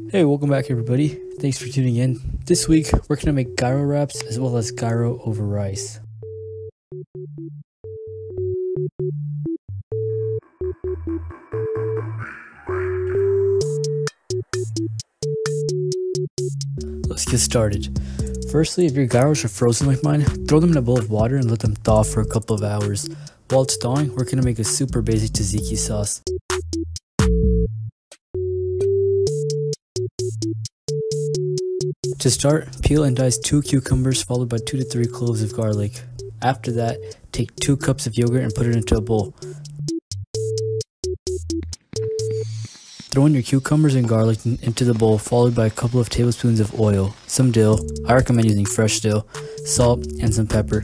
Hey, welcome back everybody. Thanks for tuning in. This week we're going to make gyro wraps as well as gyro over rice. Let's get started. Firstly, if your gyros are frozen like mine, throw them in a bowl of water and let them thaw for a couple of hours. While it's thawing, we're going to make a super basic tzatziki sauce. To start, peel and dice 2 cucumbers followed by 2 to 3 cloves of garlic. After that, take 2 cups of yogurt and put it into a bowl. Throw in your cucumbers and garlic into the bowl followed by a couple of tablespoons of oil, some dill, I recommend using fresh dill, salt, and some pepper.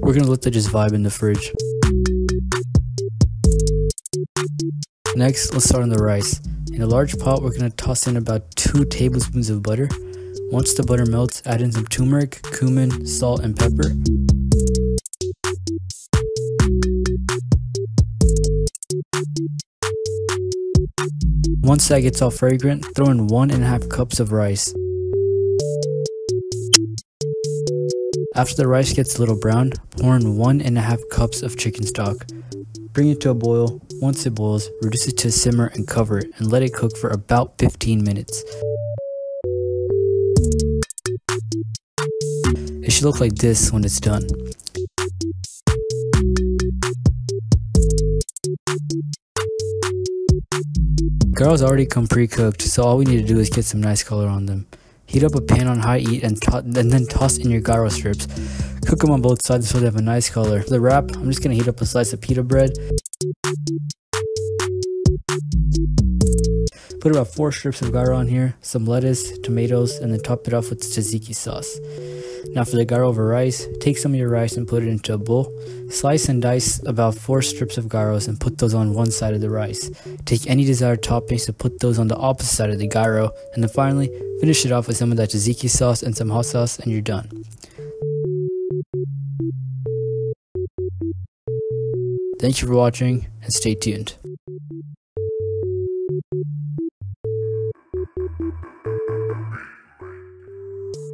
We're going to let that just vibe in the fridge. Next, let's start on the rice. In a large pot, we're going to toss in about 2 tablespoons of butter. Once the butter melts, add in some turmeric, cumin, salt, and pepper. Once that gets all fragrant, throw in 1.5 cups of rice. After the rice gets a little brown, pour in 1.5 cups of chicken stock. Bring it to a boil. Once it boils, reduce it to a simmer and cover it and let it cook for about 15 minutes. It should look like this when it's done. Gyros already come pre-cooked, so all we need to do is get some nice color on them. Heat up a pan on high heat and then toss in your gyro strips. Cook them on both sides so they have a nice color. For the wrap, I'm just going to heat up a slice of pita bread. Put about 4 strips of gyro on here, some lettuce, tomatoes, and then top it off with tzatziki sauce. Now for the gyro over rice, take some of your rice and put it into a bowl. Slice and dice about 4 strips of gyros and put those on one side of the rice. Take any desired toppings to put those on the opposite side of the gyro, and then finally, finish it off with some of that tzatziki sauce and some hot sauce and you're done. Thank you for watching and stay tuned.